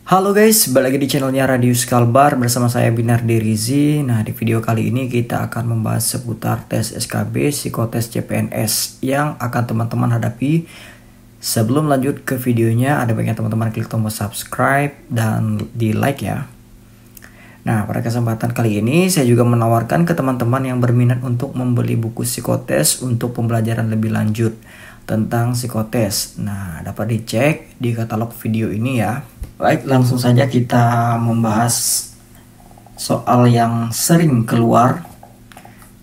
Halo guys, balik lagi di channelnya Radius Kalbar bersama saya Binar Dirizi. Nah, di video kali ini kita akan membahas seputar tes SKB Psikotes CPNS yang akan teman-teman hadapi. Sebelum lanjut ke videonya, ada baiknya teman-teman klik tombol subscribe dan di like ya. Nah, pada kesempatan kali ini saya juga menawarkan ke teman-teman yang berminat untuk membeli buku psikotes untuk pembelajaran lebih lanjut tentang psikotes. Nah, dapat dicek di katalog video ini ya. Baik, langsung saja kita membahas soal yang sering keluar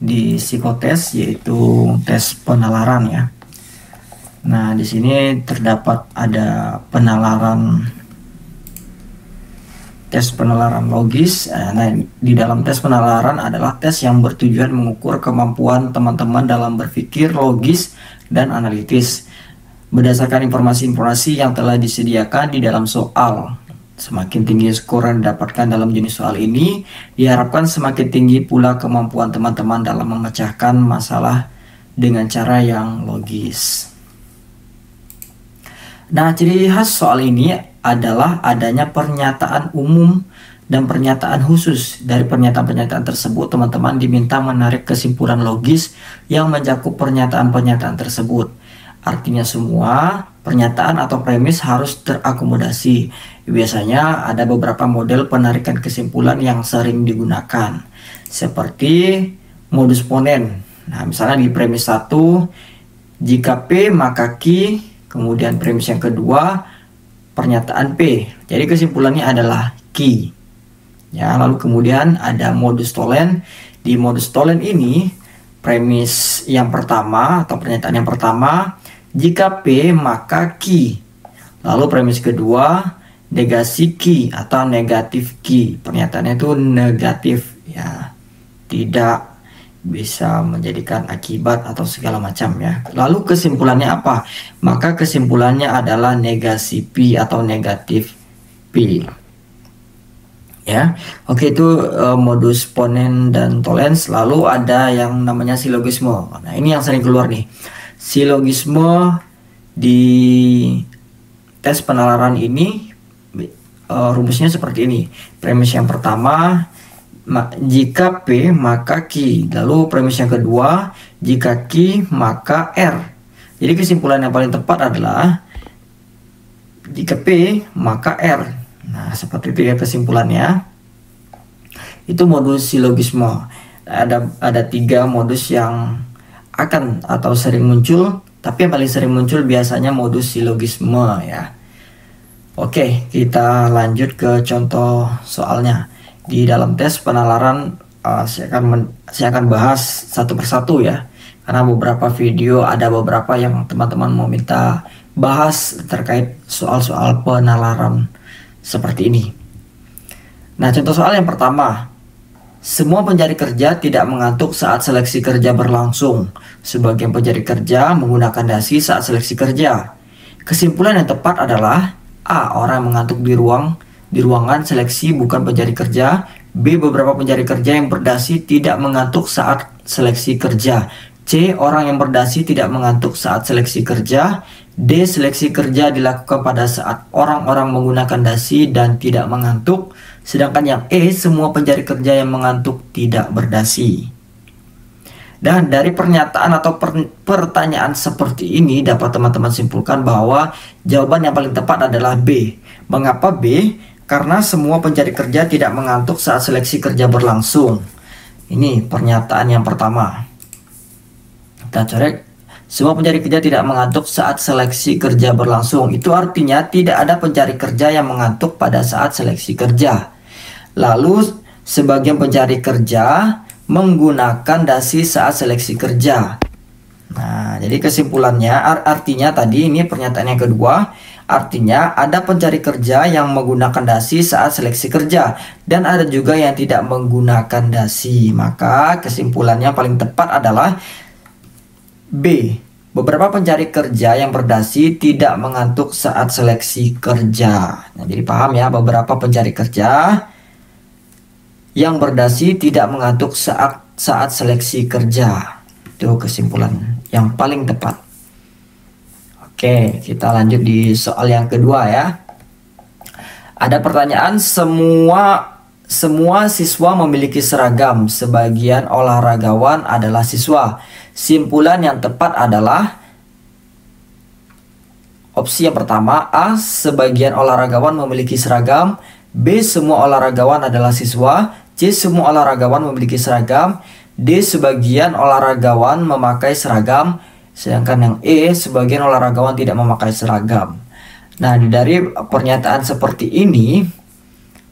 di psikotes, yaitu tes penalaran ya. Nah, di sini terdapat ada tes penalaran logis. Nah, di dalam tes penalaran adalah tes yang bertujuan mengukur kemampuan teman-teman dalam berpikir logis dan analitis berdasarkan informasi-informasi yang telah disediakan di dalam soal. Semakin tinggi skor yang didapatkan dalam jenis soal ini, diharapkan semakin tinggi pula kemampuan teman-teman dalam memecahkan masalah dengan cara yang logis. Nah, ciri khas soal ini adalah adanya pernyataan umum dan pernyataan khusus. Dari pernyataan-pernyataan tersebut, teman-teman diminta menarik kesimpulan logis yang mencakup pernyataan-pernyataan tersebut. Artinya semua pernyataan atau premis harus terakomodasi. Biasanya ada beberapa model penarikan kesimpulan yang sering digunakan, seperti modus ponen. Nah, misalnya di premis 1, jika P maka Q, kemudian premis yang kedua, pernyataan P. Jadi kesimpulannya adalah Q. Ya, lalu kemudian ada modus tollens. Di modus tollens ini, premis yang pertama atau pernyataan yang pertama, jika P maka Q. Lalu premis kedua, negasi Q atau negatif Q. Pernyataannya itu negatif ya, tidak bisa menjadikan akibat atau segala macam ya. Lalu kesimpulannya apa? Maka kesimpulannya adalah negasi P atau negatif P. Ya, oke, itu modus ponen dan tollens. Lalu ada yang namanya silogisme. Nah, ini yang sering keluar nih. Silogisme di tes penalaran ini rumusnya seperti ini. Premis yang pertama, jika P maka Q. Lalu premis yang kedua, jika Q maka R. Jadi kesimpulan yang paling tepat adalah jika P maka R. Nah, seperti itu ya kesimpulannya. Itu modus silogisme. Ada 3 modus yang akan atau sering muncul, tapi yang paling sering muncul biasanya modus silogisme ya. Oke, kita lanjut ke contoh soalnya. Di dalam tes penalaran saya akan bahas satu persatu ya, karena beberapa video ada beberapa yang teman-teman mau minta bahas terkait soal-soal penalaran seperti ini. Nah, contoh soal yang pertama, semua pencari kerja tidak mengantuk saat seleksi kerja berlangsung. Sebagian pencari kerja menggunakan dasi saat seleksi kerja. Kesimpulan yang tepat adalah A. Orang yang mengantuk di ruangan seleksi bukan pencari kerja. B. Beberapa pencari kerja yang berdasi tidak mengantuk saat seleksi kerja. C. Orang yang berdasi tidak mengantuk saat seleksi kerja. D. Seleksi kerja dilakukan pada saat orang-orang menggunakan dasi dan tidak mengantuk. Sedangkan yang E, semua pencari kerja yang mengantuk tidak berdasi. Dan dari pernyataan atau pertanyaan seperti ini dapat teman-teman simpulkan bahwa jawaban yang paling tepat adalah B. Mengapa B? Karena semua pencari kerja tidak mengantuk saat seleksi kerja berlangsung. Ini pernyataan yang pertama. Kita coret. Semua pencari kerja tidak mengantuk saat seleksi kerja berlangsung. Itu artinya tidak ada pencari kerja yang mengantuk pada saat seleksi kerja. Lalu sebagian pencari kerja menggunakan dasi saat seleksi kerja. Nah, jadi kesimpulannya artinya tadi ini pernyataan yang kedua, artinya ada pencari kerja yang menggunakan dasi saat seleksi kerja dan ada juga yang tidak menggunakan dasi. Maka kesimpulannya paling tepat adalah B. Beberapa pencari kerja yang berdasi tidak mengantuk saat seleksi kerja. Nah, jadi paham ya, beberapa pencari kerja yang berdasi tidak mengantuk saat seleksi kerja. Itu kesimpulan yang paling tepat. Oke, kita lanjut di soal yang kedua ya. Ada pertanyaan, semua siswa memiliki seragam, sebagian olahragawan adalah siswa. Simpulan yang tepat adalah opsi yang pertama, A, sebagian olahragawan memiliki seragam, B, semua olahragawan adalah siswa, C, semua olahragawan memiliki seragam, D, sebagian olahragawan memakai seragam, sedangkan yang E, sebagian olahragawan tidak memakai seragam. Nah, dari pernyataan seperti ini,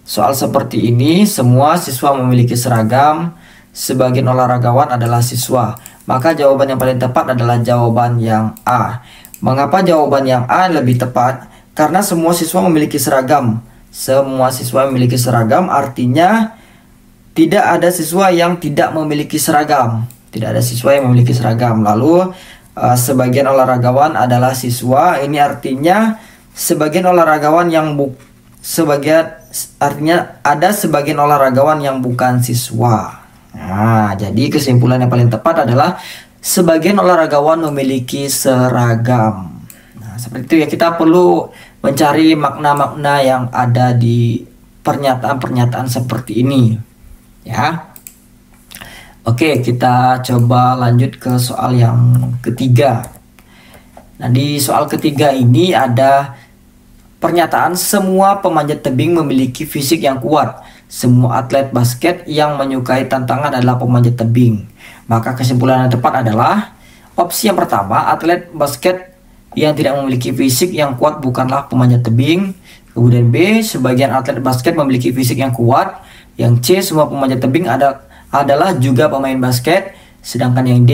soal seperti ini, semua siswa memiliki seragam, sebagian olahragawan adalah siswa. Maka jawaban yang paling tepat adalah jawaban yang A. Mengapa jawaban yang A lebih tepat? Karena semua siswa memiliki seragam. Semua siswa memiliki seragam artinya tidak ada siswa yang tidak memiliki seragam. Tidak ada siswa yang memiliki seragam. Lalu sebagian olahragawan adalah siswa. Ini artinya sebagian olahragawan yang artinya ada sebagian olahragawan yang bukan siswa. Nah, jadi kesimpulan yang paling tepat adalah sebagian olahragawan memiliki seragam. Nah, seperti itu ya, kita perlu mencari makna-makna yang ada di pernyataan-pernyataan seperti ini. Ya. Oke, kita coba lanjut ke soal yang ketiga. Nah, di soal ketiga ini ada pernyataan semua pemanjat tebing memiliki fisik yang kuat. Semua atlet basket yang menyukai tantangan adalah pemanjat tebing. Maka kesimpulan yang tepat adalah opsi yang pertama, atlet basket yang tidak memiliki fisik yang kuat bukanlah pemanjat tebing. Kemudian B, sebagian atlet basket memiliki fisik yang kuat. Yang C, semua pemanjat tebing adalah juga pemain basket. Sedangkan yang D,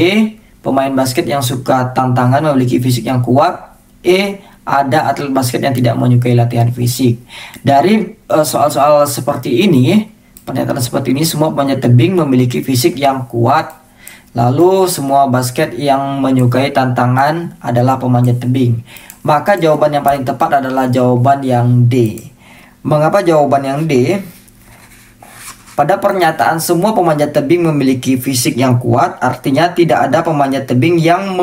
pemain basket yang suka tantangan memiliki fisik yang kuat. E, ada atlet basket yang tidak menyukai latihan fisik. Dari soal-soal seperti ini, pernyataan seperti ini, semua pemanjat tebing memiliki fisik yang kuat. Lalu semua basket yang menyukai tantangan adalah pemanjat tebing. Maka jawaban yang paling tepat adalah jawaban yang D. Mengapa jawaban yang D? Pada pernyataan semua pemanjat tebing memiliki fisik yang kuat, artinya tidak ada pemanjat tebing yang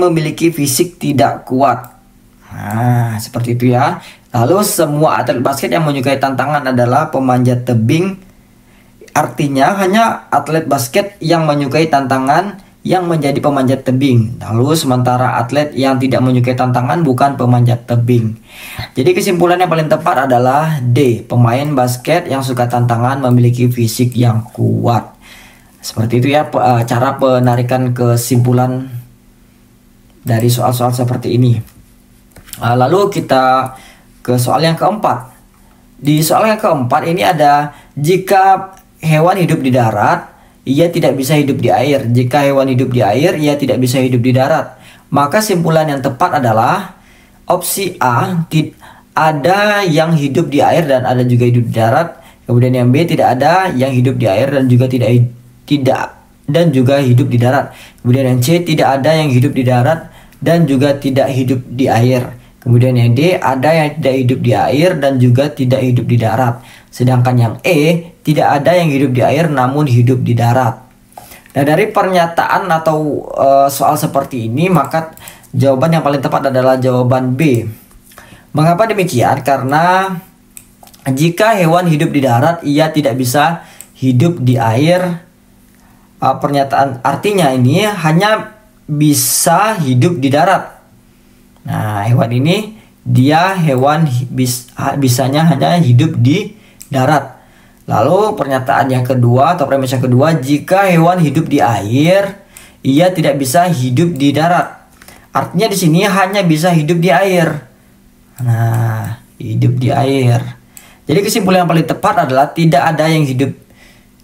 memiliki fisik tidak kuat. Nah, seperti itu ya. Lalu semua atlet basket yang menyukai tantangan adalah pemanjat tebing. Artinya hanya atlet basket yang menyukai tantangan yang menjadi pemanjat tebing. Lalu sementara atlet yang tidak menyukai tantangan bukan pemanjat tebing. Jadi kesimpulan yang paling tepat adalah D. Pemain basket yang suka tantangan memiliki fisik yang kuat. Seperti itu ya cara penarikan kesimpulan dari soal-soal seperti ini. Lalu kita ke soal yang keempat. Di soal yang keempat ini ada, jika hewan hidup di darat, ia tidak bisa hidup di air. Jika hewan hidup di air, ia tidak bisa hidup di darat. Maka simpulan yang tepat adalah opsi A, ada yang hidup di air dan ada juga hidup di darat. Kemudian yang B, tidak ada yang hidup di air dan juga tidak dan juga hidup di darat. Kemudian yang C, tidak ada yang hidup di darat dan juga tidak hidup di air. Kemudian yang D, ada yang tidak hidup di air dan juga tidak hidup di darat. Sedangkan yang E, tidak ada yang hidup di air namun hidup di darat. Nah, dari pernyataan atau soal seperti ini, maka jawaban yang paling tepat adalah jawaban B. Mengapa demikian? Karena jika hewan hidup di darat, ia tidak bisa hidup di air. Pernyataan artinya ini hanya bisa hidup di darat. Nah, hewan ini bisanya hanya hidup di darat. Lalu pernyataan yang kedua atau premis yang kedua, jika hewan hidup di air, ia tidak bisa hidup di darat. Artinya di sini hanya bisa hidup di air. Nah, hidup di air. Jadi kesimpulan yang paling tepat adalah tidak ada yang hidup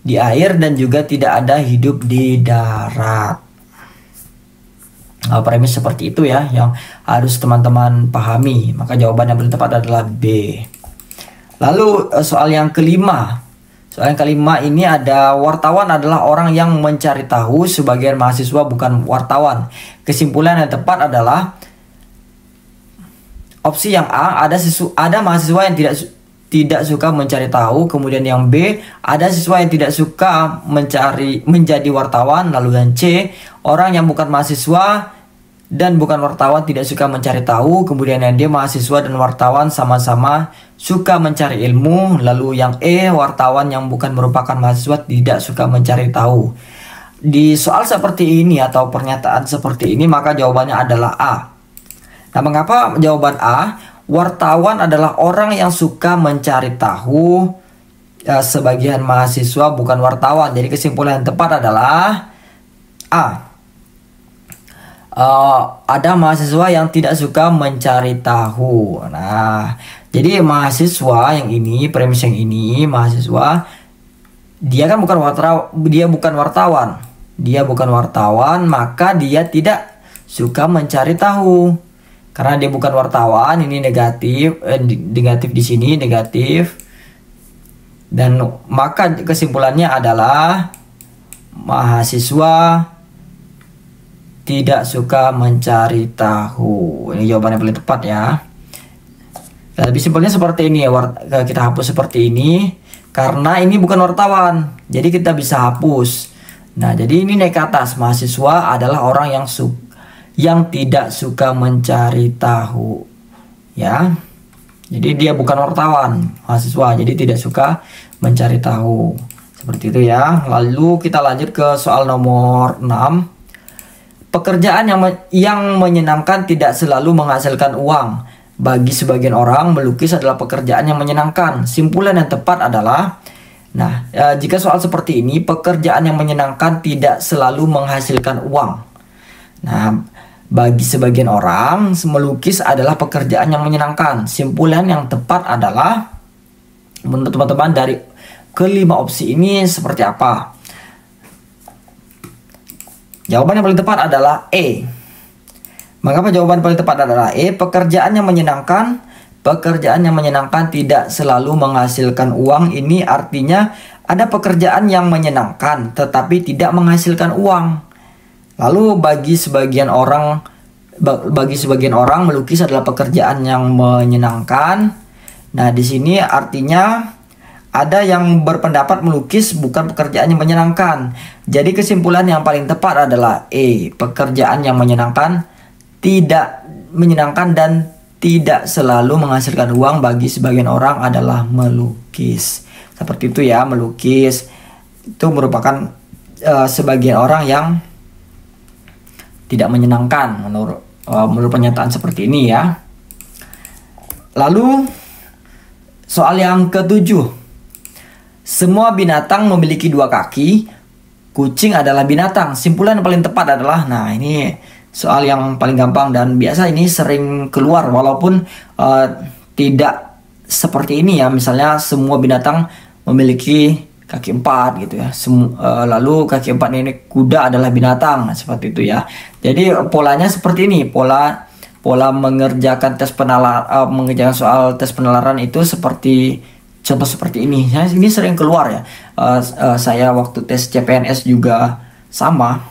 di air dan juga tidak ada hidup di darat. Premis seperti itu ya yang harus teman-teman pahami. Maka jawaban yang paling tepat adalah B. Lalu soal yang kelima. Soal yang kelima ini ada, wartawan adalah orang yang mencari tahu, sebagian mahasiswa bukan wartawan. Kesimpulan yang tepat adalah opsi yang A, ada mahasiswa yang tidak suka mencari tahu. Kemudian yang B, ada siswa yang tidak suka menjadi wartawan. Lalu yang C, orang yang bukan mahasiswa dan bukan wartawan tidak suka mencari tahu. Kemudian yang D, mahasiswa dan wartawan sama-sama suka mencari ilmu. Lalu yang E, wartawan yang bukan merupakan mahasiswa tidak suka mencari tahu. Di soal seperti ini atau pernyataan seperti ini maka jawabannya adalah A. Nah, mengapa jawaban A? Wartawan adalah orang yang suka mencari tahu. Sebagian mahasiswa bukan wartawan. Jadi kesimpulan yang tepat adalah A. Ada mahasiswa yang tidak suka mencari tahu. Nah, jadi mahasiswa yang ini, premis yang ini, mahasiswa dia kan bukan wartawan. Dia bukan wartawan, maka dia tidak suka mencari tahu. Karena dia bukan wartawan, ini negatif, negatif di sini negatif. Dan maka kesimpulannya adalah mahasiswa tidak suka mencari tahu. Ini jawaban yang paling tepat ya. Lebih simpelnya seperti ini ya, kita hapus seperti ini karena ini bukan wartawan. Jadi kita bisa hapus. Nah, jadi ini naik ke atas. Mahasiswa adalah orang yang tidak suka mencari tahu. Ya. Jadi dia bukan wartawan, mahasiswa. Jadi tidak suka mencari tahu. Seperti itu ya. Lalu kita lanjut ke soal nomor 6. Pekerjaan yang menyenangkan tidak selalu menghasilkan uang. Bagi sebagian orang, melukis adalah pekerjaan yang menyenangkan. Simpulan yang tepat adalah, jika soal seperti ini, pekerjaan yang menyenangkan tidak selalu menghasilkan uang. Nah, bagi sebagian orang, melukis adalah pekerjaan yang menyenangkan. Simpulan yang tepat adalah, menurut teman-teman dari kelima opsi ini seperti apa? Jawaban yang paling tepat adalah E. Mengapa jawaban paling tepat adalah E? Pekerjaan yang menyenangkan tidak selalu menghasilkan uang. Ini artinya ada pekerjaan yang menyenangkan tetapi tidak menghasilkan uang. Lalu bagi sebagian orang melukis adalah pekerjaan yang menyenangkan. Nah, di sini artinya ada yang berpendapat melukis bukan pekerjaan yang menyenangkan. Jadi kesimpulan yang paling tepat adalah E. Pekerjaan yang menyenangkan tidak menyenangkan dan tidak selalu menghasilkan uang bagi sebagian orang adalah melukis. Seperti itu ya, melukis itu merupakan sebagian orang yang tidak menyenangkan menurut pernyataan seperti ini ya. Lalu soal yang ketujuh. Semua binatang memiliki dua kaki. Kucing adalah binatang. Simpulan yang paling tepat adalah, nah ini soal yang paling gampang dan biasa ini sering keluar walaupun tidak seperti ini ya. Misalnya semua binatang memiliki kaki 4 gitu ya. Lalu kaki 4 ini kuda adalah binatang. Nah, seperti itu ya. Jadi polanya seperti ini. Pola mengerjakan mengerjakan soal tes penalaran itu seperti contoh seperti ini. Ini sering keluar ya. Saya waktu tes CPNS juga sama.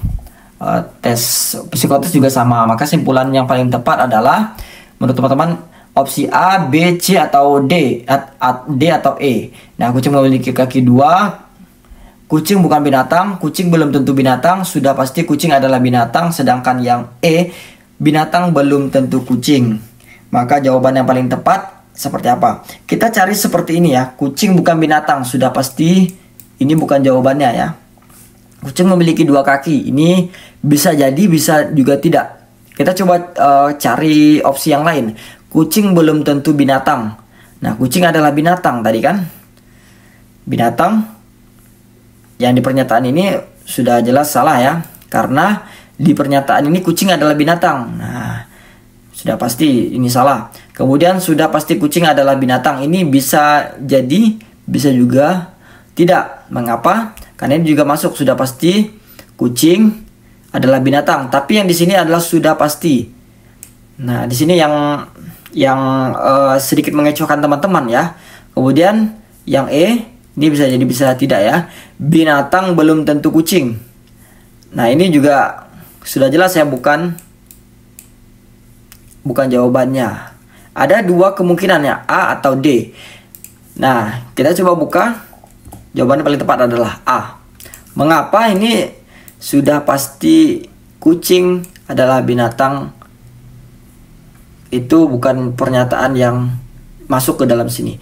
Tes psikotes juga sama. Maka simpulan yang paling tepat adalah menurut teman-teman opsi A, B, C atau D atau E. Nah, kucing memiliki kaki 2. Kucing bukan binatang. Kucing belum tentu binatang. Sudah pasti kucing adalah binatang. Sedangkan yang E, binatang belum tentu kucing. Maka jawaban yang paling tepat seperti apa? Kita cari seperti ini ya. Kucing bukan binatang. Sudah pasti ini bukan jawabannya ya. Kucing memiliki 2 kaki. Ini bisa jadi, bisa juga tidak. Kita coba cari opsi yang lain. Kucing belum tentu binatang. Nah, kucing adalah binatang tadi kan? Binatang. Yang di pernyataan ini sudah jelas salah ya. Karena di pernyataan ini kucing adalah binatang. Nah, sudah pasti ini salah. Kemudian sudah pasti kucing adalah binatang. Ini bisa jadi, bisa juga tidak. Mengapa? Karena ini juga masuk. Sudah pasti kucing adalah binatang. Tapi yang di sini adalah sudah pasti. Nah, di sini yang sedikit mengecohkan teman-teman ya. Kemudian yang E, ini bisa jadi bisa tidak ya. Binatang belum tentu kucing. Nah, ini juga sudah jelas ya, bukan jawabannya. Ada 2 kemungkinan ya, A atau D. Nah, kita coba buka. Jawabannya paling tepat adalah A. Mengapa? Ini sudah pasti kucing adalah binatang, itu bukan pernyataan yang masuk ke dalam sini.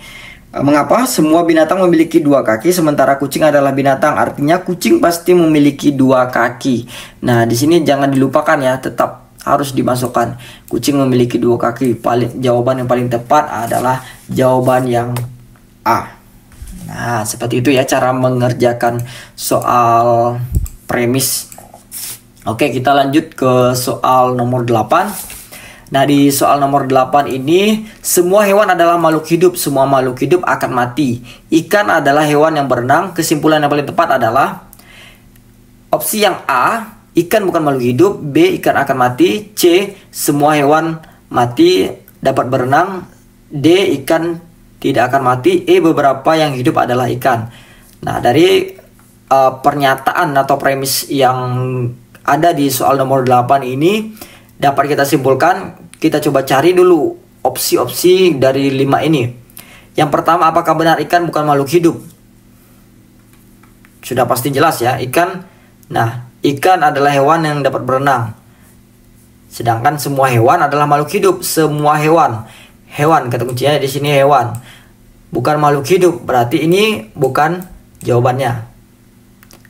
Mengapa? Semua binatang memiliki dua kaki sementara kucing adalah binatang, artinya kucing pasti memiliki dua kaki. Nah, di sini jangan dilupakan ya, tetap harus dimasukkan. Kucing memiliki dua kaki. Jawaban yang paling tepat adalah jawaban yang A. Nah, seperti itu ya cara mengerjakan soal premis. Oke, kita lanjut ke soal nomor 8. Nah, di soal nomor 8 ini, semua hewan adalah makhluk hidup. Semua makhluk hidup akan mati. Ikan adalah hewan yang berenang. Kesimpulan yang paling tepat adalah opsi yang A, ikan bukan makhluk hidup. B, ikan akan mati. C, semua hewan mati dapat berenang. D, ikan tidak akan mati. E, beberapa yang hidup adalah ikan. Nah, dari pernyataan atau premis yang ada di soal nomor 8 ini dapat kita simpulkan. Kita coba cari dulu opsi-opsi dari 5 ini. Yang pertama, apakah benar ikan bukan makhluk hidup? Sudah pasti jelas ya, ikan. Nah, ikan adalah hewan yang dapat berenang. Sedangkan semua hewan adalah makhluk hidup. Semua hewan. Hewan, kata kuncinya di sini hewan. Bukan makhluk hidup. Berarti ini bukan jawabannya.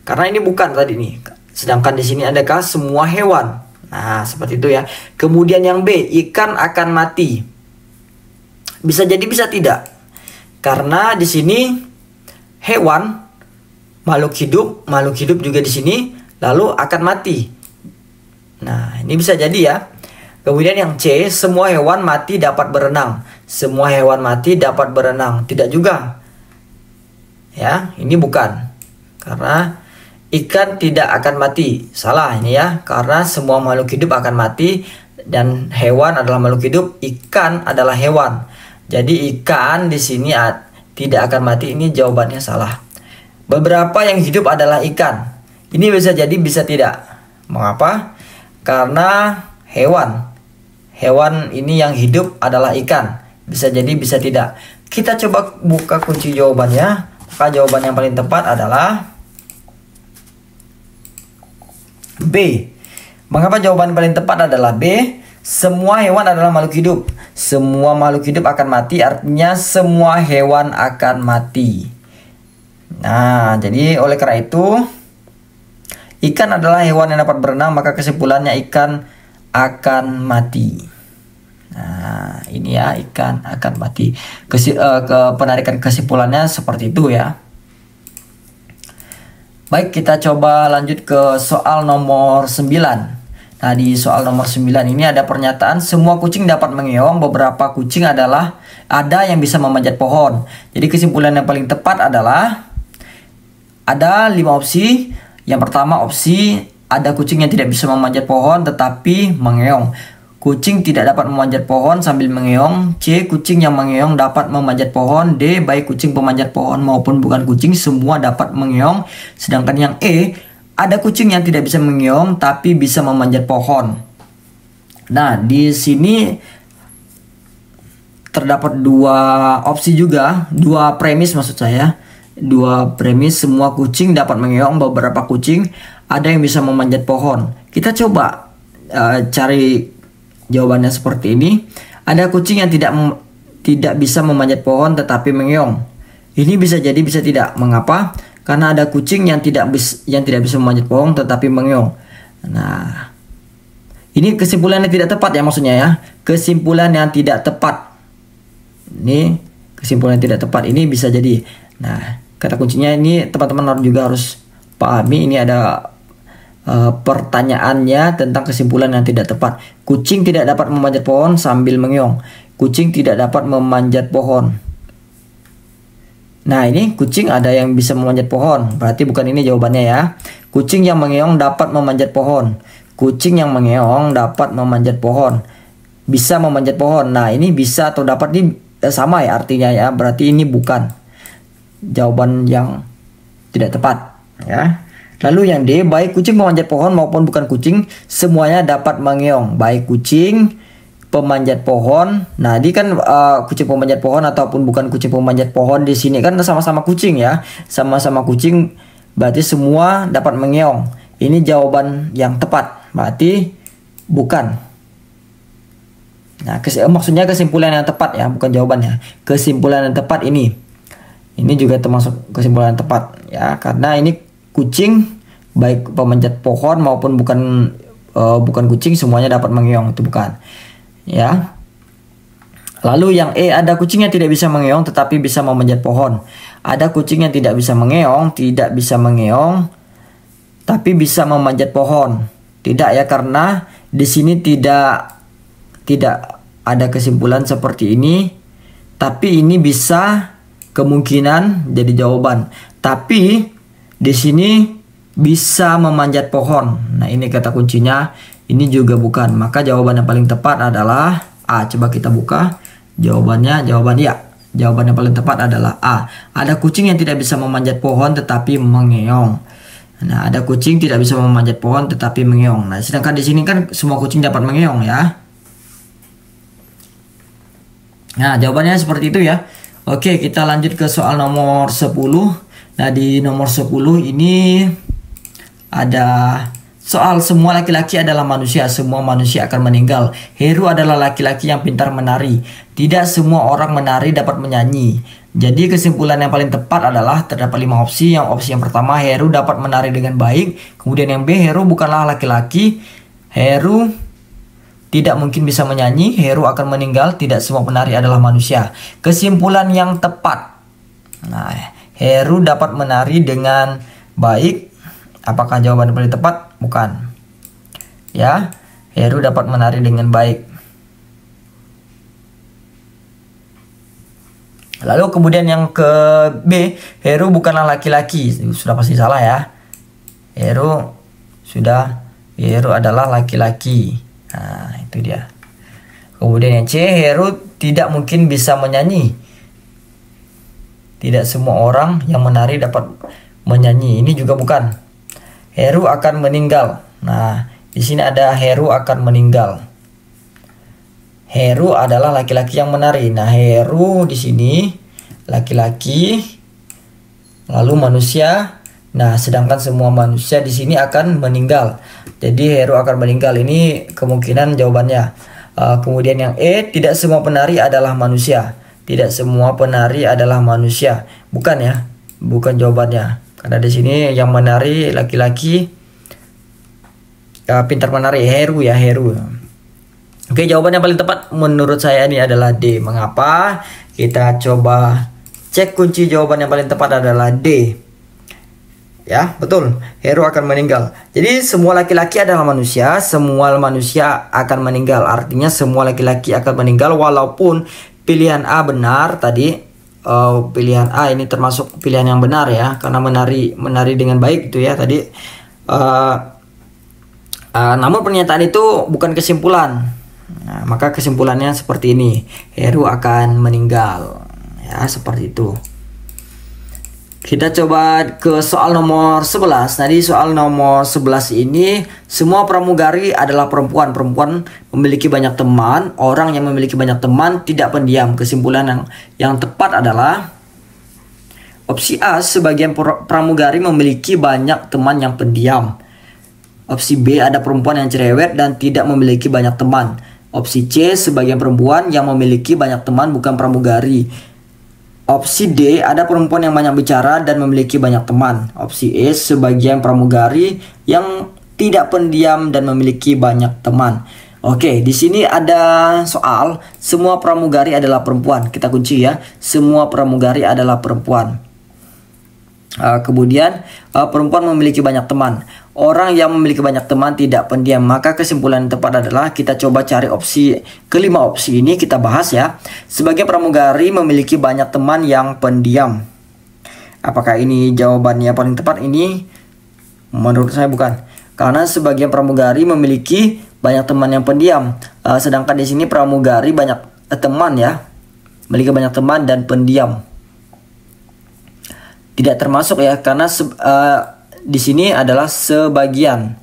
Karena ini bukan tadi nih. Sedangkan di sini adakah semua hewan? Nah, seperti itu ya. Kemudian yang B, ikan akan mati. Bisa jadi bisa tidak. Karena di sini hewan, makhluk hidup juga di sini lalu akan mati. Nah, ini bisa jadi ya. Kemudian yang C, semua hewan mati dapat berenang. Semua hewan mati dapat berenang. Tidak juga. Ya, ini bukan. Karena ikan tidak akan mati. Salah ini ya. Karena semua makhluk hidup akan mati. Dan hewan adalah makhluk hidup. Ikan adalah hewan. Jadi ikan di sini tidak akan mati. Ini jawabannya salah. Beberapa yang hidup adalah ikan. Ini bisa jadi bisa tidak. Mengapa? Karena hewan. Hewan ini yang hidup adalah ikan. Bisa jadi bisa tidak. Kita coba buka kunci jawabannya. Maka jawaban yang paling tepat adalah B. Mengapa jawaban paling tepat adalah B? Semua hewan adalah makhluk hidup. Semua makhluk hidup akan mati, artinya semua hewan akan mati. Nah, jadi oleh karena itu ikan adalah hewan yang dapat berenang, maka kesimpulannya ikan akan mati. Nah, ini ya, ikan akan mati. Penarikan kesimpulannya seperti itu ya. Baik, kita coba lanjut ke soal nomor 9. Nah, di soal nomor 9 ini ada pernyataan semua kucing dapat mengeong, beberapa kucing ada yang bisa memanjat pohon. Jadi kesimpulan yang paling tepat adalah ada 5 opsi. Yang pertama opsi ada kucing yang tidak bisa memanjat pohon tetapi mengeong. Kucing tidak dapat memanjat pohon sambil mengeong. C, kucing yang mengeong dapat memanjat pohon. D, baik kucing pemanjat pohon maupun bukan kucing semua dapat mengeong. Sedangkan yang E, ada kucing yang tidak bisa mengeong tapi bisa memanjat pohon. Nah, di sini terdapat dua opsi juga, dua premis maksud saya. Dua premis, semua kucing dapat mengeong, beberapa kucing ada yang bisa memanjat pohon. Kita coba cari jawabannya seperti ini. Ada kucing yang tidak bisa memanjat pohon tetapi mengeong. Ini bisa jadi bisa tidak. Mengapa? Karena ada kucing yang tidak bisa memanjat pohon tetapi mengeong. Nah, ini kesimpulan yang tidak tepat ya maksudnya ya. Kesimpulan yang tidak tepat. Ini kesimpulan yang tidak tepat. Ini bisa jadi. Nah, kata kuncinya ini teman-teman juga harus pahami. Ini ada pertanyaannya tentang kesimpulan yang tidak tepat. Kucing tidak dapat memanjat pohon sambil mengeong. Kucing tidak dapat memanjat pohon. Nah, ini kucing ada yang bisa memanjat pohon. Berarti bukan ini jawabannya ya. Kucing yang mengeong dapat memanjat pohon. Kucing yang mengeong dapat memanjat pohon. Bisa memanjat pohon. Nah, ini bisa atau dapat ini sama ya artinya ya. Berarti ini bukan jawaban yang tidak tepat ya. Lalu yang D, baik kucing pemanjat pohon maupun bukan kucing semuanya dapat mengeong. Baik kucing pemanjat pohon. Nah, ini kan kucing pemanjat pohon ataupun bukan kucing pemanjat pohon di sini kan sama-sama kucing ya. Sama-sama kucing berarti semua dapat mengeong. Ini jawaban yang tepat. Berarti Bukan. Nah, maksudnya kesimpulan yang tepat ya, bukan jawabannya. Kesimpulan yang tepat ini. Ini juga termasuk kesimpulan yang tepat ya, karena ini kucing baik pemanjat pohon maupun bukan kucing semuanya dapat mengeong, itu bukan. Ya. Lalu yang E, ada kucing yang tidak bisa mengeong tetapi bisa memanjat pohon. Ada kucing yang tidak bisa mengeong tapi bisa memanjat pohon. Tidak ya, karena di sini tidak ada kesimpulan seperti ini. Tapi ini bisa kemungkinan jadi jawaban. Tapi di sini bisa memanjat pohon. Nah, ini kata kuncinya. Ini juga bukan. Maka jawaban yang paling tepat adalah A. Coba kita buka. Jawaban ya. Jawaban yang paling tepat adalah A. Ada kucing yang tidak bisa memanjat pohon tetapi mengeong. Nah, ada kucing tidak bisa memanjat pohon tetapi mengeong. Nah, sedangkan di sini kan semua kucing dapat mengeong ya. Nah, jawabannya seperti itu ya. Oke, kita lanjut ke soal nomor 10. Nah, di nomor 10 ini ada soal semua laki-laki adalah manusia, semua manusia akan meninggal. Heru adalah laki-laki yang pintar menari. Tidak semua orang menari dapat menyanyi. Jadi kesimpulan yang paling tepat adalah terdapat 5 opsi. Yang opsi yang pertama, Heru dapat menari dengan baik. Kemudian yang B, Heru bukanlah laki-laki. Heru tidak mungkin bisa menyanyi. Heru akan meninggal. Tidak semua penari adalah manusia. Kesimpulan yang tepat. Nah, Heru dapat menari dengan baik. Apakah jawaban yang paling tepat? Bukan. Ya, Heru dapat menari dengan baik. Lalu kemudian yang ke B, Heru bukanlah laki-laki. Sudah pasti salah ya. Heru adalah laki-laki. Nah, itu dia. Kemudian yang C, Heru tidak mungkin bisa menyanyi. Tidak semua orang yang menari dapat menyanyi. Ini juga bukan. Heru akan meninggal. Nah, di sini ada Heru akan meninggal. Heru adalah laki-laki yang menari. Nah, Heru di sini laki-laki, lalu manusia. Nah, sedangkan semua manusia di sini akan meninggal. Jadi Heru akan meninggal, ini kemungkinan jawabannya. Kemudian yang E, tidak semua penari adalah manusia. Tidak semua penari adalah manusia. Bukan ya, bukan jawabannya. Karena di sini yang menari laki-laki, pintar menari, Heru ya, Heru. Oke, jawaban yang paling tepat menurut saya ini adalah D. Mengapa? Kita coba cek kunci jawaban yang paling tepat adalah D. Ya, betul. Heru akan meninggal. Jadi semua laki-laki adalah manusia, semua manusia akan meninggal. Artinya semua laki-laki akan meninggal walaupun pilihan A benar tadi. Pilihan A ini termasuk pilihan yang benar ya, karena menari dengan baik itu ya tadi. Namun pernyataan itu bukan kesimpulan. Nah, maka kesimpulannya seperti ini. Heru akan meninggal. Ya, seperti itu. Kita coba ke soal nomor 11. Tadi soal nomor 11 ini, semua pramugari adalah perempuan. Perempuan memiliki banyak teman. Orang yang memiliki banyak teman tidak pendiam. Kesimpulan yang tepat adalah opsi A, sebagian pramugari memiliki banyak teman yang pendiam. Opsi B, ada perempuan yang cerewet dan tidak memiliki banyak teman. Opsi C, sebagian perempuan yang memiliki banyak teman bukan pramugari. Opsi D, ada perempuan yang banyak bicara dan memiliki banyak teman. Opsi E, sebagian pramugari yang tidak pendiam dan memiliki banyak teman. Oke, di sini ada soal semua pramugari adalah perempuan. Kita kunci ya, semua pramugari adalah perempuan. Kemudian perempuan memiliki banyak teman. Orang yang memiliki banyak teman tidak pendiam. Maka kesimpulan yang tepat adalah kita coba cari opsi kelima. Opsi ini kita bahas ya. Sebagai pramugari memiliki banyak teman yang pendiam. Apakah ini jawabannya paling tepat? Ini menurut saya bukan. Karena sebagian pramugari memiliki banyak teman yang pendiam. Sedangkan di sini pramugari banyak teman ya, memiliki banyak teman dan pendiam. Tidak termasuk ya, karena di sini adalah sebagian,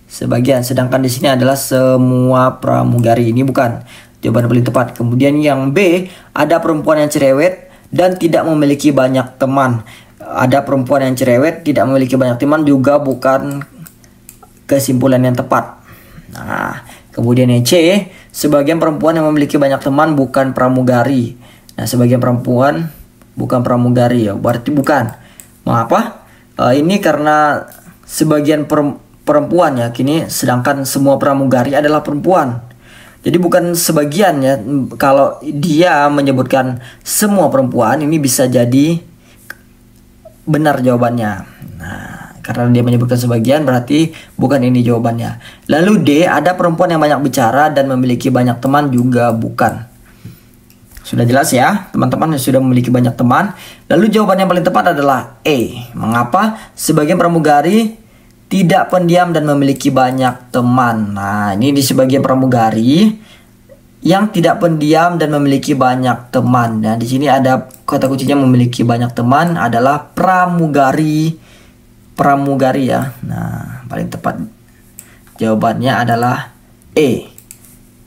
sedangkan di sini adalah semua pramugari. Ini bukan jawaban paling tepat. Kemudian yang B, ada perempuan yang cerewet dan tidak memiliki banyak teman. Ada perempuan yang cerewet tidak memiliki banyak teman juga bukan kesimpulan yang tepat. Nah, Kemudian yang C, sebagian perempuan yang memiliki banyak teman bukan pramugari. Nah, sebagian perempuan bukan pramugari ya, berarti bukan. Mengapa? Ini karena sebagian perempuan ya, kini sedangkan semua pramugari adalah perempuan. Jadi bukan sebagian ya. Kalau dia menyebutkan semua perempuan, ini bisa jadi benar jawabannya. Nah, karena dia menyebutkan sebagian berarti bukan ini jawabannya. Lalu D, ada perempuan yang banyak bicara dan memiliki banyak teman juga bukan. Sudah jelas ya teman-teman yang sudah memiliki banyak teman. Lalu jawaban yang paling tepat adalah E. Mengapa? Sebagian pramugari tidak pendiam dan memiliki banyak teman. Nah, ini di sebagian pramugari yang tidak pendiam dan memiliki banyak teman. Nah, di sini ada kata kuncinya memiliki banyak teman adalah pramugari. Pramugari ya. Nah, paling tepat jawabannya adalah E.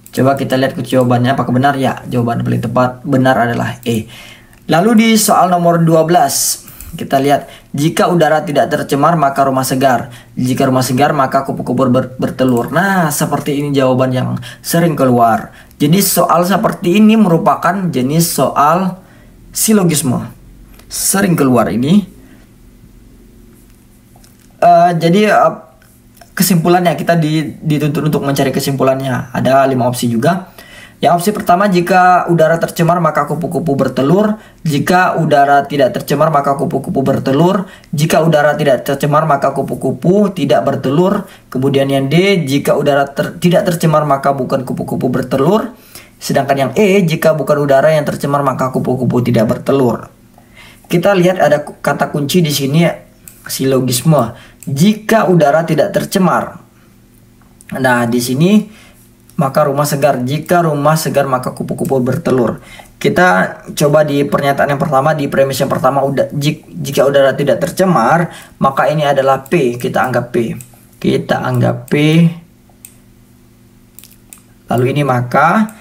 Coba kita lihat kunci jawabannya apakah benar ya. Jawaban paling tepat benar adalah E. Lalu di soal nomor 12 kita lihat, jika udara tidak tercemar maka rumah segar. Jika rumah segar maka kupu-kupu bertelur. Nah, seperti ini jawaban yang sering keluar. Jadi soal seperti ini merupakan jenis soal silogisme. Sering keluar ini. Jadi kesimpulannya kita dituntut untuk mencari kesimpulannya. Ada 5 opsi juga. Yang opsi pertama, jika udara tercemar maka kupu-kupu bertelur. Jika udara tidak tercemar maka kupu-kupu bertelur. Jika udara tidak tercemar maka kupu-kupu tidak bertelur. Kemudian yang D, jika udara tidak tercemar maka bukan kupu-kupu bertelur. Sedangkan yang E, jika bukan udara yang tercemar maka kupu-kupu tidak bertelur. Kita lihat ada kata kunci di sini, silogisme. Jika udara tidak tercemar. Nah, di sini maka rumah segar. Jika rumah segar maka kupu-kupu bertelur. Kita coba di pernyataan yang pertama, di premis yang pertama, jika udara tidak tercemar maka ini adalah P. Kita anggap P. Kita anggap P. Lalu ini maka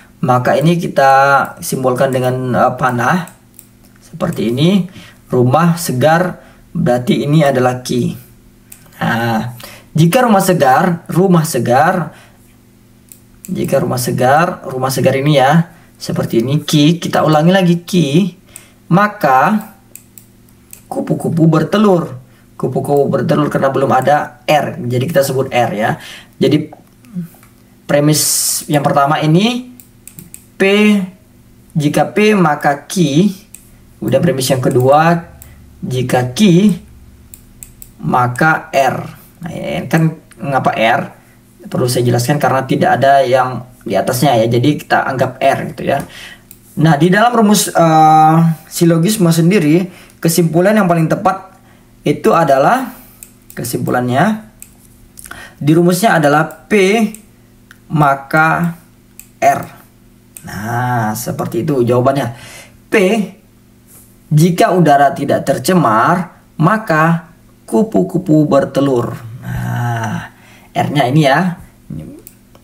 ini kita simbolkan dengan panah seperti ini. Rumah segar berarti ini adalah Ki. Nah, jika rumah segar jika rumah segar ini ya seperti ini Ki, kita ulangi lagi Ki, maka kupu-kupu bertelur. Kupu-kupu bertelur karena belum ada R, jadi kita sebut R ya. Jadi premis yang pertama ini P, jika P maka Ki. Udah premis yang kedua, jika Ki maka R. Nah, ini kan ngapa R? Perlu saya jelaskan karena tidak ada yang di atasnya ya. Jadi kita anggap R gitu ya. Nah, di dalam rumus silogisme sendiri, kesimpulan yang paling tepat itu adalah kesimpulannya di rumusnya adalah P maka R. Nah, seperti itu jawabannya. P, jika udara tidak tercemar maka kupu-kupu bertelur. Nah, R-nya ini ya.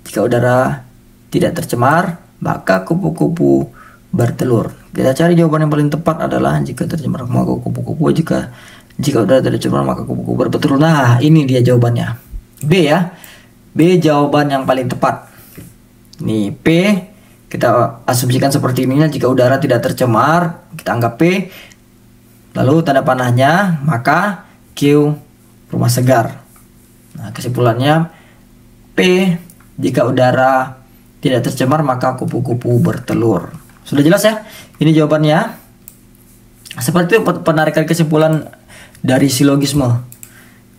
Jika udara tidak tercemar maka kupu-kupu bertelur. Kita cari jawaban yang paling tepat adalah jika tercemar maka kupu-kupu, jika udara tidak tercemar maka kupu-kupu bertelur. Nah, ini dia jawabannya. B ya. B jawaban yang paling tepat. Nih P kita asumsikan seperti ini, jika udara tidak tercemar kita anggap P. Lalu tanda panahnya maka Q rumah segar. Nah, kesimpulannya P, jika udara tidak tercemar maka kupu-kupu bertelur. Sudah jelas ya? Ini jawabannya. Seperti itu penarikan kesimpulan dari silogisme.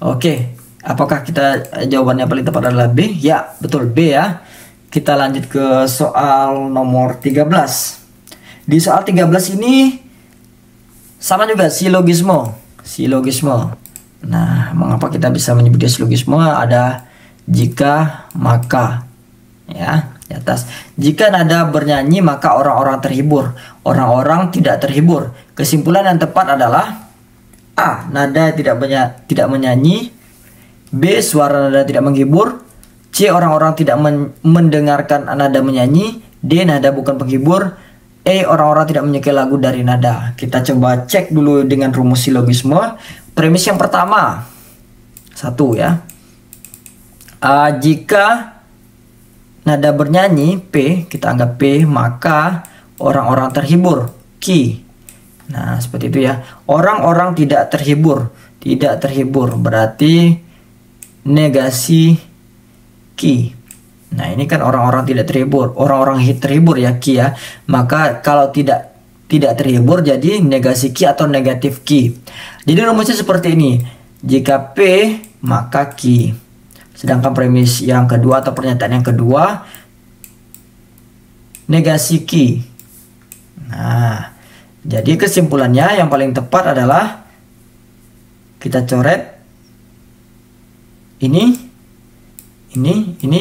Oke, apakah kita jawabannya paling tepat adalah B? Ya, betul B ya. Kita lanjut ke soal nomor 13. Di soal 13 ini sama juga silogisme. Nah, mengapa kita bisa menyebutnya silogisme? Ada jika, maka ya di atas. Jika nada bernyanyi maka orang-orang terhibur, orang-orang tidak terhibur. Kesimpulan yang tepat adalah A, nada tidak menyanyi. B, suara nada tidak menghibur. C, orang-orang tidak mendengarkan nada menyanyi. D, nada bukan penghibur. E, orang-orang tidak menyukai lagu dari nada. Kita coba cek dulu dengan rumus silogisme. Premis yang pertama, 1 ya. Jika nada bernyanyi P, kita anggap P, maka orang-orang terhibur Q. Nah, seperti itu ya. Orang-orang tidak terhibur. Tidak terhibur berarti negasi Q. Nah, ini kan orang-orang tidak terhibur. Orang-orang terhibur ya Q ya. Maka kalau tidak terhibur jadi negasi Q atau negatif Q. Jadi rumusnya seperti ini. Jika P maka Q. Sedangkan premis yang kedua atau pernyataan yang kedua negasi Q. Nah, jadi kesimpulannya yang paling tepat adalah kita coret ini,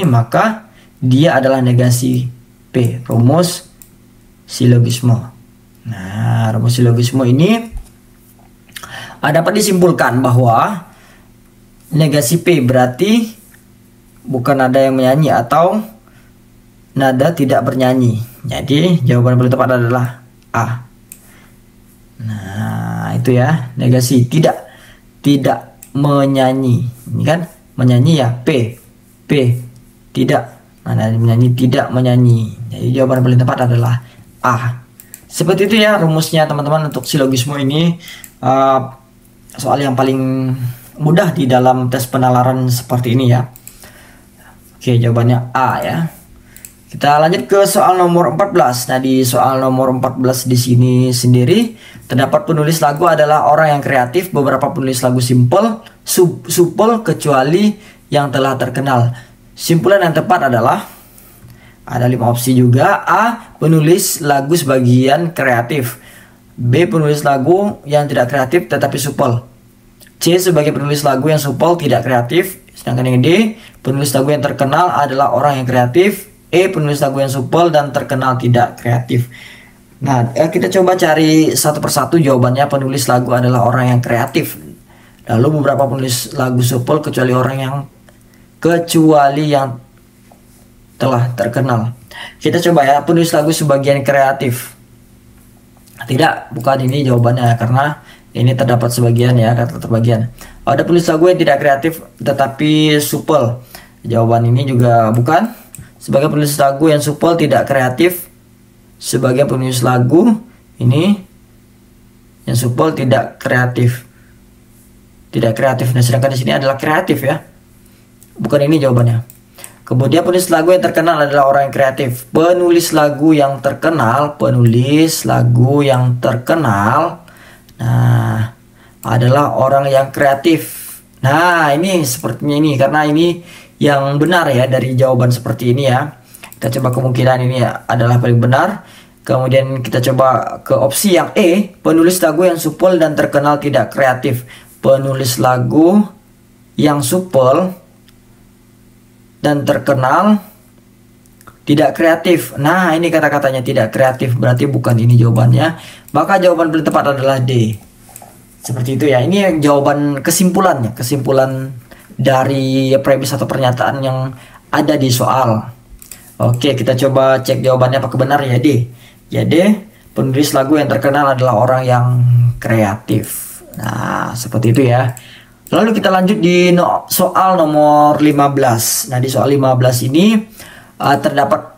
maka dia adalah negasi P, rumus silogisme. Nah, rumus silogisme ini dapat disimpulkan bahwa negasi P berarti bukan nada yang menyanyi atau nada tidak bernyanyi. Jadi jawaban yang paling tepat adalah A. Nah, itu ya, negasi tidak menyanyi. Ini kan menyanyi ya P tidak. Nah, menyanyi tidak menyanyi. Jadi jawaban yang paling tepat adalah A. Seperti itu ya rumusnya teman-teman untuk silogisme ini. Soal yang paling mudah di dalam tes penalaran seperti ini ya. Oke, jawabannya A ya. Kita lanjut ke soal nomor 14. Nah, di soal nomor 14 di sini sendiri terdapat penulis lagu adalah orang yang kreatif. Beberapa penulis lagu supel kecuali yang telah terkenal. Simpulan yang tepat adalah ada 5 opsi juga. A, penulis lagu sebagian kreatif. B, penulis lagu yang tidak kreatif tetapi supel. C, sebagai penulis lagu yang supel tidak kreatif. Sedangkan yang D, penulis lagu yang terkenal adalah orang yang kreatif. E, penulis lagu yang supel dan terkenal tidak kreatif. Nah, kita coba cari satu persatu jawabannya. Penulis lagu adalah orang yang kreatif. Lalu beberapa penulis lagu supel kecuali yang telah terkenal. Kita coba ya, penulis lagu sebagian kreatif. Tidak, bukan ini jawabannya karena ini terdapat sebagian ya, kata terbagian. Ada penulis lagu yang tidak kreatif tetapi supel. Jawaban ini juga bukan. Sebagai penulis lagu yang supel tidak kreatif. Sebagai penulis lagu ini yang supel tidak kreatif. Tidak kreatif. Nah, sedangkan di sini adalah kreatif ya. Bukan ini jawabannya. Kemudian penulis lagu yang terkenal adalah orang yang kreatif. Penulis lagu yang terkenal, nah, adalah orang yang kreatif. Nah, ini sepertinya ini karena ini yang benar ya dari jawaban seperti ini ya. Kita coba kemungkinan ini adalah paling benar. Kemudian kita coba ke opsi yang E, penulis lagu yang supel dan terkenal tidak kreatif. Penulis lagu yang supel dan terkenal tidak kreatif. Nah, ini kata-katanya tidak kreatif, berarti bukan ini jawabannya. Maka jawaban paling tepat adalah D. Seperti itu ya. Ini jawaban kesimpulannya, kesimpulan dari premis atau pernyataan yang ada di soal. Oke, kita coba cek jawabannya apakah benar ya D. Ya D, penulis lagu yang terkenal adalah orang yang kreatif. Nah, seperti itu ya. Lalu kita lanjut di soal nomor 15. Nah, di soal 15 ini terdapat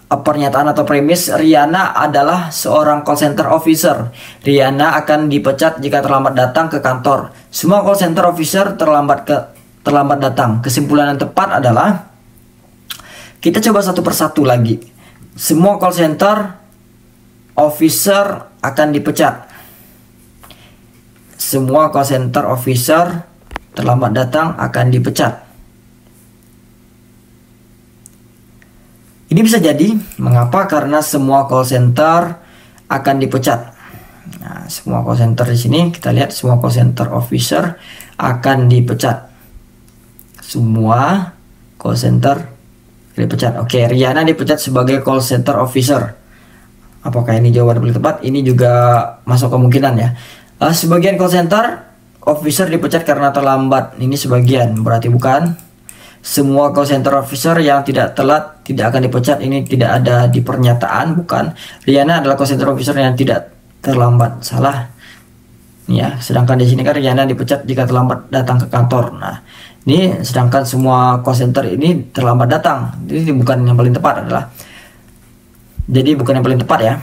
pernyataan atau premis Riana adalah seorang call center officer. Riana akan dipecat jika terlambat datang ke kantor. Semua call center officer terlambat datang. Kesimpulan yang tepat adalah kita coba satu persatu lagi. Semua call center officer akan dipecat. Semua call center officer terlambat datang akan dipecat. Ini bisa jadi mengapa? Karena semua call center akan dipecat. Nah, semua call center di sini kita lihat semua call center officer akan dipecat. Semua call center dipecat. Oke, Riana dipecat sebagai call center officer. Apakah ini jawaban paling tepat? Ini juga masuk kemungkinan ya. Sebagian call center officer dipecat karena terlambat. Ini sebagian, berarti bukan. Semua call center officer yang tidak telat tidak akan dipecat. Ini tidak ada di pernyataan, bukan. Riana adalah call center officer yang tidak terlambat. Salah. Ya, sedangkan di sini kan Riana dipecat jika terlambat datang ke kantor. Nah, Ini sedangkan semua call center ini terlambat datang. Jadi bukan yang paling tepat adalah. Jadi bukan yang paling tepat ya.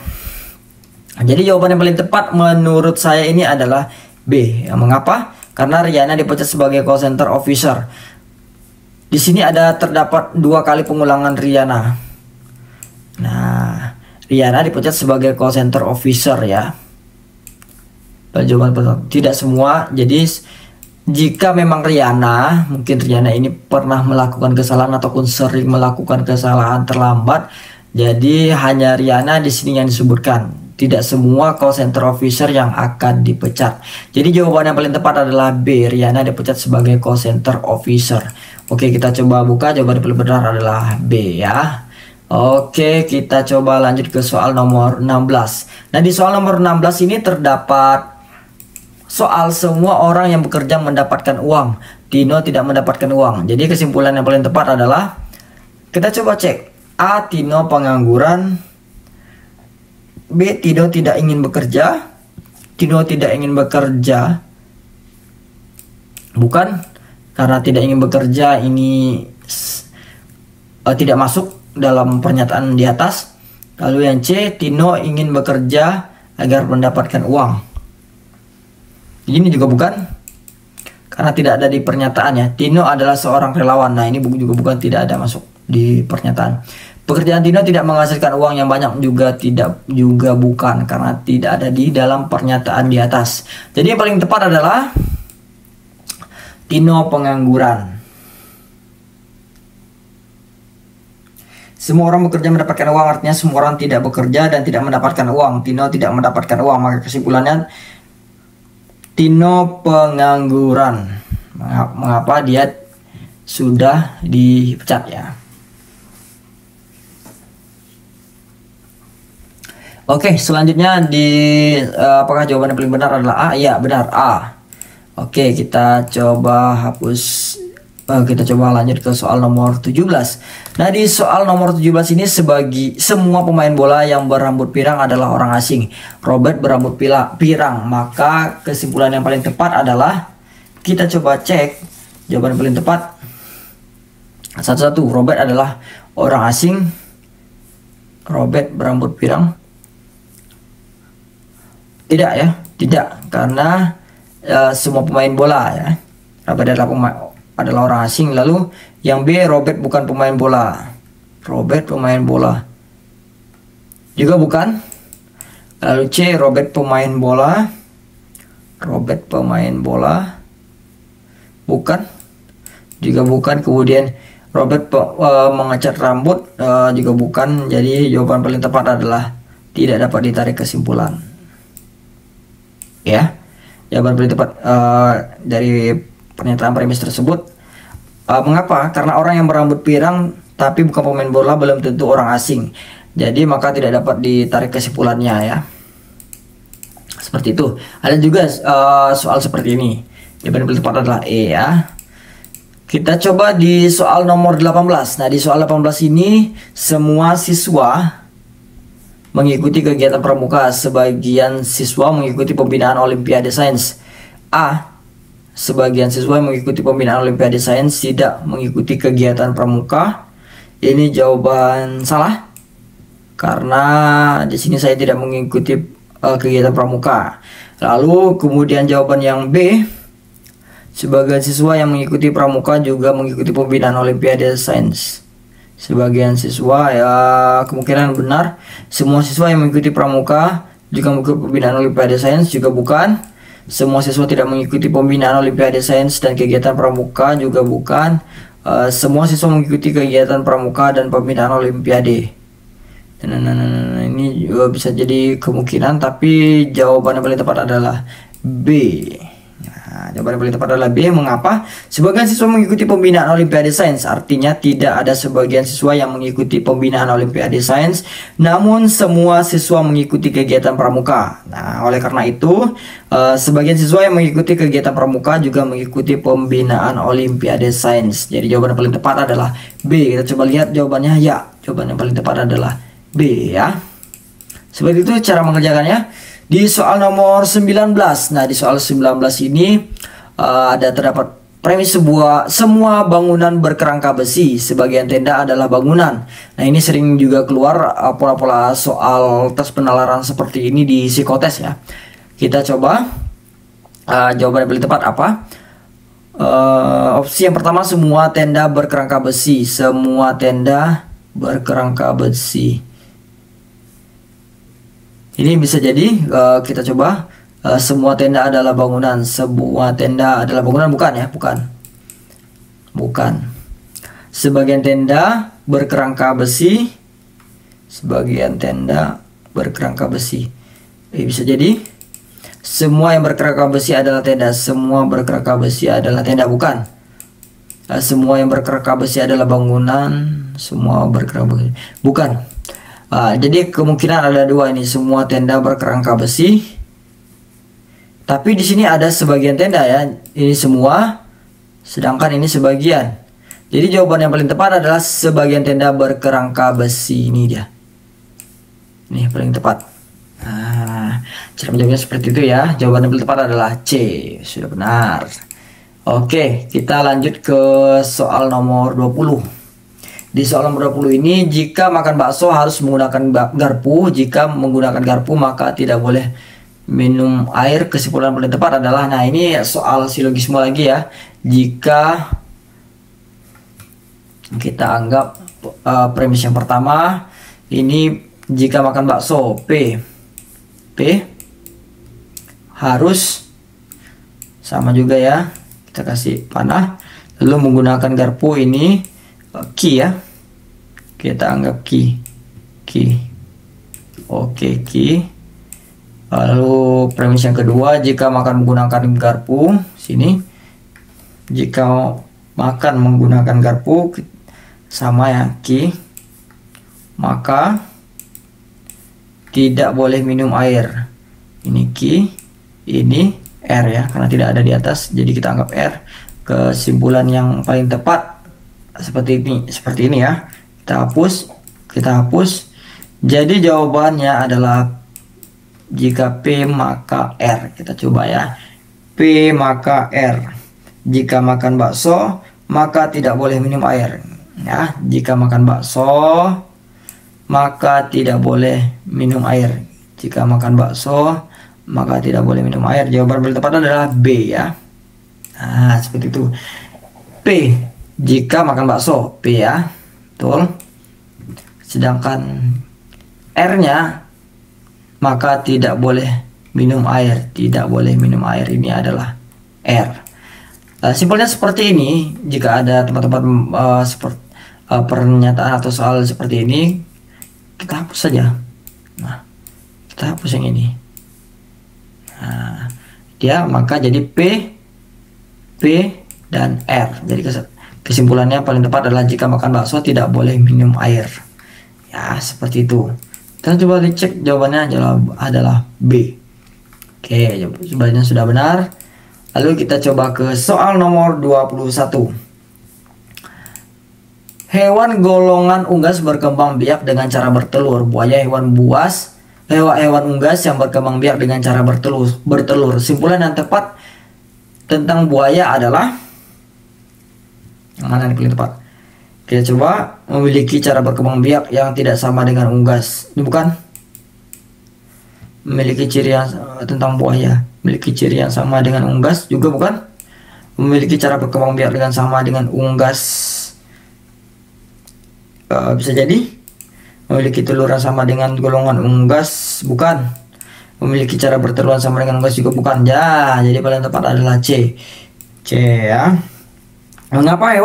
Jadi jawaban yang paling tepat menurut saya ini adalah B. Mengapa? Karena Riana dipecat sebagai call center officer. Di sini terdapat 2 kali pengulangan Riana. Nah, Riana dipecat sebagai call center officer ya. Jawaban pertama, tidak semua. Jadi jika memang mungkin Riana ini pernah melakukan kesalahan ataupun sering melakukan kesalahan terlambat, jadi hanya Riana di sini yang disebutkan. Tidak semua call center officer yang akan dipecat. Jadi jawaban yang paling tepat adalah B. Riana dipecat sebagai call center officer. Oke, kita coba buka. Jawaban yang paling benar adalah B ya. Oke, kita coba lanjut ke soal nomor 16. Nah, di soal nomor 16 ini terdapat soal semua orang yang bekerja mendapatkan uang. Tino tidak mendapatkan uang. Jadi kesimpulan yang paling tepat adalah kita coba cek. A. Tino pengangguran. B. Tino tidak ingin bekerja. Tino tidak ingin bekerja. Bukan, karena tidak ingin bekerja ini tidak masuk dalam pernyataan di atas. Lalu yang C. Tino ingin bekerja agar mendapatkan uang. Ini juga bukan, karena tidak ada di pernyataan ya. Tino adalah seorang relawan. Nah, ini juga bukan, tidak ada masuk di pernyataan. Pekerjaan Tino tidak menghasilkan uang yang banyak juga bukan, karena tidak ada di dalam pernyataan di atas. Jadi yang paling tepat adalah Tino pengangguran. Semua orang bekerja mendapatkan uang, artinya semua orang tidak bekerja dan tidak mendapatkan uang. Tino tidak mendapatkan uang, maka kesimpulannya Tino pengangguran. Mengapa dia sudah dipecat ya? Oke, selanjutnya apakah jawaban yang paling benar adalah A? Ya, benar, A. Oke, kita coba hapus. Kita coba lanjut ke soal nomor 17. Nah, di soal nomor 17 ini semua pemain bola yang berambut pirang adalah orang asing. Robert berambut pirang. Maka kesimpulan yang paling tepat adalah kita coba cek jawaban yang paling tepat. Satu-satu, Robert adalah orang asing. Robert berambut pirang. Tidak ya, tidak, karena semua pemain bola ya. Robert adalah orang asing. Lalu yang B, Robert bukan pemain bola. Robert pemain bola juga bukan. Lalu C, Robert pemain bola. Robert pemain bola bukan, juga bukan. Kemudian Robert mengecat rambut juga bukan. Jadi jawaban paling tepat adalah tidak dapat ditarik kesimpulan. Ya, jawaban paling tepat dari pernyataan premis tersebut. Mengapa? Karena orang yang berambut pirang tapi bukan pemain bola belum tentu orang asing. Jadi maka tidak dapat ditarik kesimpulannya ya. Seperti itu. Ada juga soal seperti ini. Jawaban paling tepat adalah E ya. Kita coba di soal nomor 18. Nah, di soal 18 ini semua siswa mengikuti kegiatan pramuka. Sebagian siswa mengikuti pembinaan Olimpiade Sains. A. Sebagian siswa yang mengikuti pembinaan Olimpiade Sains tidak mengikuti kegiatan pramuka. Ini jawaban salah, karena di sini saya tidak mengikuti kegiatan pramuka. Lalu kemudian jawaban yang B. Sebagian siswa yang mengikuti pramuka juga mengikuti pembinaan Olimpiade Sains. Sebagian siswa ya kemungkinan benar. Semua siswa yang mengikuti pramuka juga mengikuti pembinaan Olimpiade Sains juga bukan. Semua siswa tidak mengikuti pembinaan Olimpiade Sains dan kegiatan pramuka juga bukan. Semua siswa mengikuti kegiatan pramuka dan pembinaan Olimpiade. Nah, ini juga bisa jadi kemungkinan, tapi jawaban yang paling tepat adalah B. Nah, jawaban yang paling tepat adalah B. Mengapa? Sebagian siswa mengikuti pembinaan Olimpiade Sains, artinya tidak ada sebagian siswa yang mengikuti pembinaan Olimpiade Sains, namun semua siswa mengikuti kegiatan pramuka. Nah, oleh karena itu, sebagian siswa yang mengikuti kegiatan pramuka juga mengikuti pembinaan Olimpiade Sains. Jadi jawaban yang paling tepat adalah B. Kita coba lihat jawabannya. Ya, jawaban yang paling tepat adalah B ya. Seperti itu cara mengerjakannya. Di soal nomor 19. Nah, di soal 19 ini terdapat premis semua bangunan berkerangka besi, sebagian tenda adalah bangunan. Nah, ini sering juga keluar pola-pola soal tes penalaran seperti ini di psikotes ya. Kita coba jawaban yang paling tepat apa? Opsi yang pertama, semua tenda berkerangka besi. Semua tenda berkerangka besi. Ini bisa jadi kita coba semua tenda adalah bangunan. Semua tenda adalah bangunan, bukan ya? Bukan. Sebagian tenda berkerangka besi. Sebagian tenda berkerangka besi. Bisa jadi semua yang berkerangka besi adalah tenda. Semua berkerangka besi adalah tenda, bukan. Semua yang berkerangka besi adalah bangunan. Semua berkerangka besi, bukan. Jadi kemungkinan ada dua ini, semua tenda berkerangka besi. Tapi di sini ada sebagian tenda ya. Ini semua, sedangkan ini sebagian. Jadi jawaban yang paling tepat adalah sebagian tenda berkerangka besi. Ini dia. Ini paling tepat. Nah, cara menjawabnya seperti itu ya. Jawaban yang paling tepat adalah C. Sudah benar. Oke, kita lanjut ke soal nomor 20. Di soal nomor 20 ini, jika makan bakso harus menggunakan garpu. Jika menggunakan garpu maka tidak boleh minum air. Kesimpulan paling tepat adalah, nah ini soal silogisme lagi ya. Jika kita anggap premis yang pertama, ini jika makan bakso, P harus sama juga ya. Kita kasih panah. Lalu menggunakan garpu, ini Q ya. Kita anggap Q. Oke, Q. Lalu premis yang kedua, jika makan menggunakan garpu, sini. Jika makan menggunakan garpu, sama ya, Q. Maka tidak boleh minum air. Ini Q, ini R ya, karena tidak ada di atas, jadi kita anggap R. Kesimpulan yang paling tepat seperti ini ya. Kita hapus. Jadi jawabannya adalah jika P maka R. Kita coba ya. P maka R. Jika makan bakso maka tidak boleh minum air ya. Jika makan bakso maka tidak boleh minum air. Jika makan bakso maka tidak boleh minum air. Jawaban paling tepat adalah B ya. Nah, seperti itu. P jika makan bakso, P ya, betul. Sedangkan R-nya maka tidak boleh minum air, ini adalah R. Simpelnya seperti ini. Jika ada teman-teman pernyataan atau soal seperti ini, kita hapus saja. Nah, kita hapus yang ini. Nah, dia maka jadi P dan R. Jadi kesimpulannya paling tepat adalah jika makan bakso tidak boleh minum air. Ya, seperti itu. Kita coba dicek jawabannya adalah B. Oke, jawabannya sudah benar. Lalu kita coba ke soal nomor 21. Hewan golongan unggas berkembang biak dengan cara bertelur. Buaya hewan unggas yang berkembang biak dengan cara bertelur. Simpulan yang tepat tentang buaya adalah yang mana yang paling tepat? Kita coba, memiliki cara berkembang biak yang tidak sama dengan unggas. Ini bukan? Memiliki ciri yang tentang buaya, memiliki ciri yang sama dengan unggas juga bukan? Memiliki cara berkembang biak dengan sama dengan unggas. Bisa jadi memiliki telur yang sama dengan golongan unggas, bukan? Memiliki cara bertelur sama dengan unggas juga bukan. Ya, jadi paling tepat adalah C ya. Mengapa?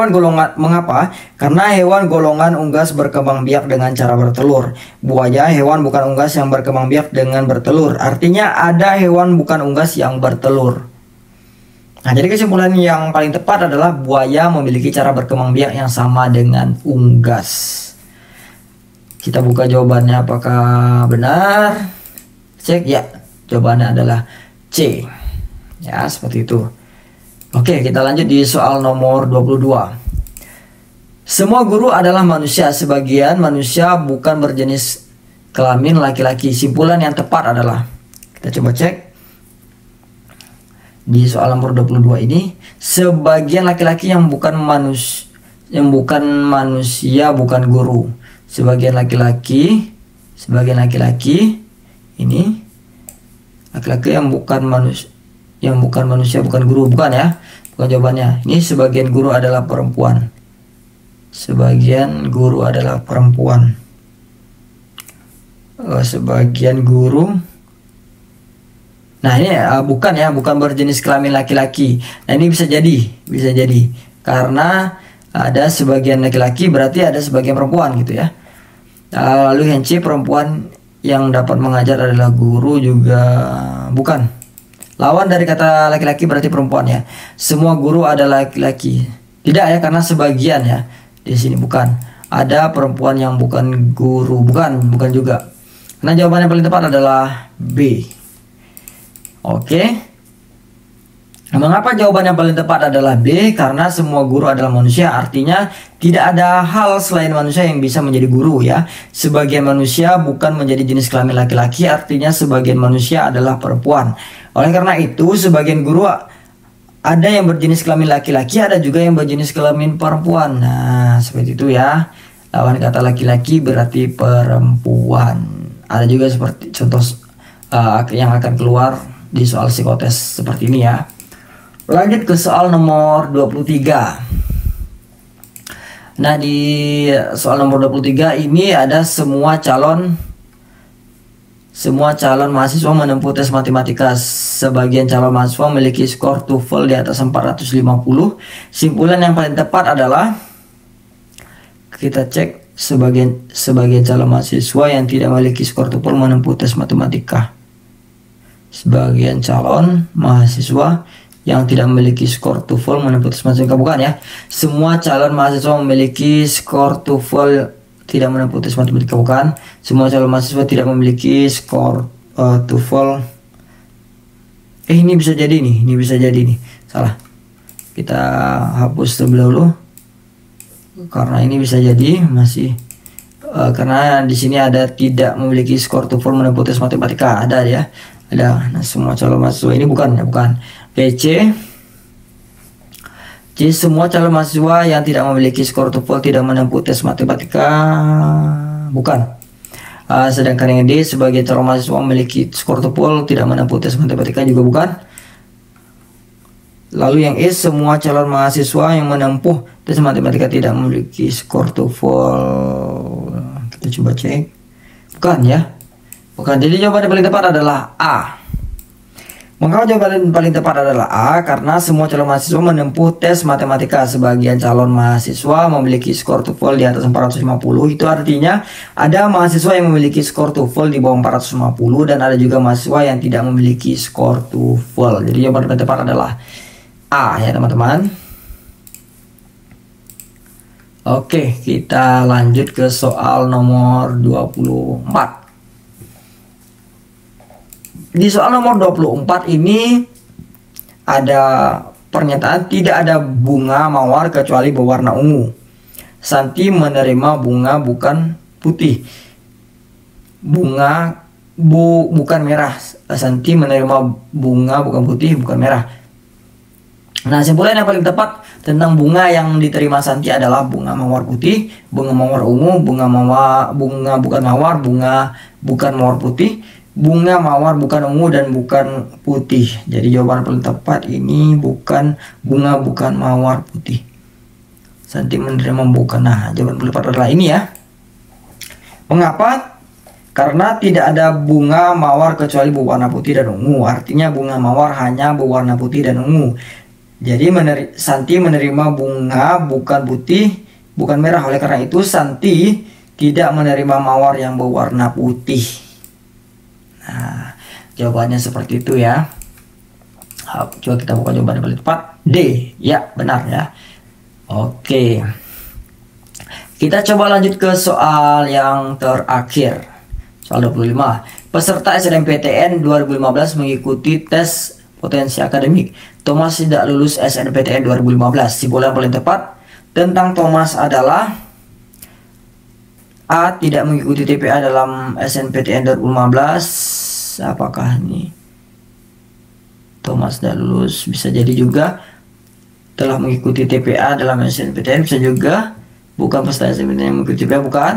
Karena hewan golongan unggas berkembang biak dengan cara bertelur. Buaya hewan bukan unggas yang berkembang biak dengan bertelur. Artinya ada hewan bukan unggas yang bertelur. Nah, jadi kesimpulan yang paling tepat adalah buaya memiliki cara berkembang biak yang sama dengan unggas. Kita buka jawabannya apakah benar. Cek ya, jawabannya adalah C. Ya, seperti itu. Oke, kita lanjut di soal nomor 22. Semua guru adalah manusia. Sebagian manusia bukan berjenis kelamin laki-laki. Simpulan yang tepat adalah, kita coba cek. Di soal nomor 22 ini, sebagian laki-laki yang bukan manusia bukan guru. Sebagian laki-laki ini laki-laki yang bukan manusia bukan guru, bukan ya, bukan jawabannya. Ini sebagian guru adalah perempuan. Sebagian guru adalah perempuan. Sebagian guru. Nah ini bukan ya, bukan berjenis kelamin laki-laki. Nah ini bisa jadi karena ada sebagian laki-laki berarti ada sebagian perempuan gitu ya. Lalu yang C, perempuan yang dapat mengajar adalah guru, juga bukan. Lawan dari kata laki-laki berarti perempuan ya. Semua guru adalah laki-laki. Tidak ya, karena sebagian ya. Di sini bukan. Ada perempuan yang bukan guru, bukan juga. Karena jawaban yang paling tepat adalah B. Oke. Mengapa jawaban yang paling tepat adalah B? Karena semua guru adalah manusia. Artinya tidak ada hal selain manusia yang bisa menjadi guru ya. Sebagian manusia bukan menjadi jenis kelamin laki-laki, artinya sebagian manusia adalah perempuan. Oleh karena itu, sebagian guru ada yang berjenis kelamin laki-laki, ada juga yang berjenis kelamin perempuan. Nah, seperti itu ya. Lawan kata laki-laki berarti perempuan. Ada juga seperti contoh yang akan keluar di soal psikotes seperti ini ya. Lanjut ke soal nomor 23. Nah, di soal nomor 23 ini ada semua calon mahasiswa menempuh tes matematika. Sebagian calon mahasiswa memiliki skor TOEFL di atas 450. Simpulan yang paling tepat adalah, kita cek, sebagian calon mahasiswa yang tidak memiliki skor TOEFL menempuh tes matematika. Sebagian calon mahasiswa yang tidak memiliki skor TOEFL menempuh tes matematika, bukan ya. Semua calon mahasiswa memiliki skor TOEFL tidak menempuh tes matematika, bukan. Semua calon mahasiswa tidak memiliki skor TOEFL. Ini bisa jadi nih, salah. Kita hapus terlebih dahulu karena ini bisa jadi masih karena di sini ada tidak memiliki skor TOEFL menempuh tes matematika, ada ya. Ada. Nah, semua calon mahasiswa ini bukan. PC, semua calon mahasiswa yang tidak memiliki skor TOEFL tidak menempuh tes matematika, bukan. Sedangkan yang D, sebagai calon mahasiswa memiliki skor TOEFL tidak menempuh tes matematika, juga bukan. Lalu yang E, semua calon mahasiswa yang menempuh tes matematika tidak memiliki skor TOEFL. Kita coba cek, bukan ya. Bukan. Jadi jawaban yang paling tepat adalah A. Mengapa jawaban paling tepat adalah A? Karena semua calon mahasiswa menempuh tes matematika. Sebagian calon mahasiswa memiliki skor TOEFL di atas 450. Itu artinya ada mahasiswa yang memiliki skor TOEFL di bawah 450 dan ada juga mahasiswa yang tidak memiliki skor TOEFL. Jadi jawaban paling tepat adalah A ya teman-teman. Oke, kita lanjut ke soal nomor 24. Di soal nomor 24 ini ada pernyataan tidak ada bunga mawar kecuali berwarna ungu. Santi menerima bunga bukan putih. Bukan merah. Santi menerima bunga bukan putih, bukan merah. Nah, simpulan yang paling tepat tentang bunga yang diterima Santi adalah bunga mawar putih, bunga mawar ungu, bunga bukan mawar, bunga bukan mawar putih, bunga mawar bukan ungu, dan bukan putih. Jadi jawaban paling tepat ini bukan bunga bukan mawar putih. Santi menerima bukan. Nah, jawaban paling tepat adalah ini ya. Mengapa? Karena tidak ada bunga mawar kecuali berwarna putih dan ungu. Artinya bunga mawar hanya berwarna putih dan ungu. Jadi Santi menerima bunga bukan putih, bukan merah. Oleh karena itu Santi tidak menerima mawar yang berwarna putih. Nah, jawabannya seperti itu ya. Coba kita buka jawaban yang paling tepat. D, ya benar ya. Oke, kita coba lanjut ke soal yang terakhir. Soal 25. Peserta SNMPTN 2015 mengikuti tes potensi akademik. Thomas tidak lulus SNMPTN 2015. Simpulan paling tepat tentang Thomas adalah A. Tidak mengikuti TPA dalam SNMPTN 2015. Apakah ini? Thomas tidak lulus. Bisa jadi juga telah mengikuti TPA dalam SNMPTN, bisa juga bukan peserta SNMPTN yang mengikuti TPA, bukan.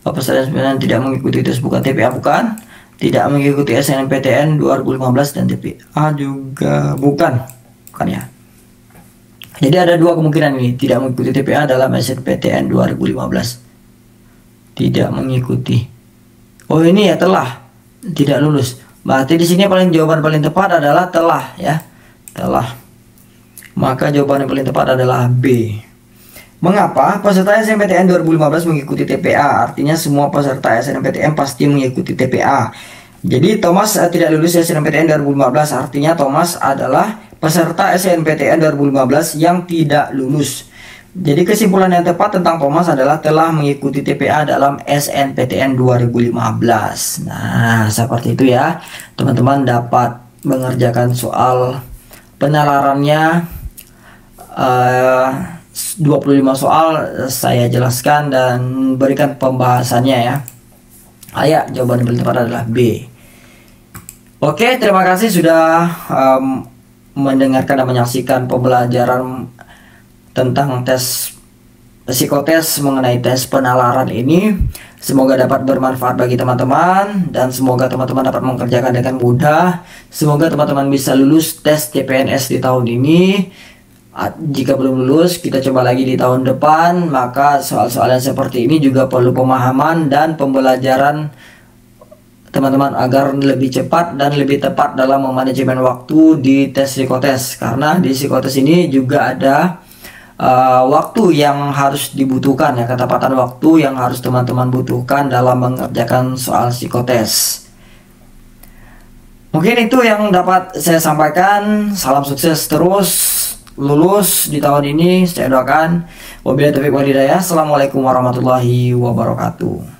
Peserta SNMPTN tidak mengikuti tes bukan TPA, bukan. Tidak mengikuti SNMPTN 2015 dan TPA juga bukan ya. Jadi ada dua kemungkinan ini, tidak mengikuti TPA dalam SNMPTN 2015. Tidak mengikuti. Oh ini ya, telah tidak lulus. Berarti di sini jawaban paling tepat adalah telah ya. Telah. Maka jawaban yang paling tepat adalah B. Mengapa peserta SNMPTN 2015 mengikuti TPA? Artinya semua peserta SNMPTN pasti mengikuti TPA. Jadi Thomas tidak lulus SNMPTN 2015, artinya Thomas adalah peserta SNMPTN 2015 yang tidak lulus. Jadi kesimpulan yang tepat tentang Thomas adalah telah mengikuti TPA dalam SNMPTN 2015. Nah, seperti itu ya. Teman-teman dapat mengerjakan soal penalarannya 25 soal saya jelaskan dan berikan pembahasannya ya. Ayo, jawaban yang paling tepat adalah B. Oke, terima kasih sudah mendengarkan dan menyaksikan pembelajaran tentang tes psikotes mengenai tes penalaran ini. Semoga dapat bermanfaat bagi teman-teman dan semoga teman-teman dapat mengerjakan dengan mudah. Semoga teman-teman bisa lulus tes CPNS di tahun ini. Jika belum lulus, kita coba lagi di tahun depan. Maka soal-soal yang seperti ini juga perlu pemahaman dan pembelajaran teman-teman agar lebih cepat dan lebih tepat dalam memanajemen waktu di tes psikotes. Karena di psikotes ini juga ada waktu yang harus dibutuhkan ya, ketepatan waktu yang harus teman-teman butuhkan dalam mengerjakan soal psikotes. Mungkin itu yang dapat saya sampaikan. Salam sukses terus, lulus di tahun ini saya doakan. Wabillahi taufiq wal hidayah. Assalamualaikum warahmatullahi wabarakatuh.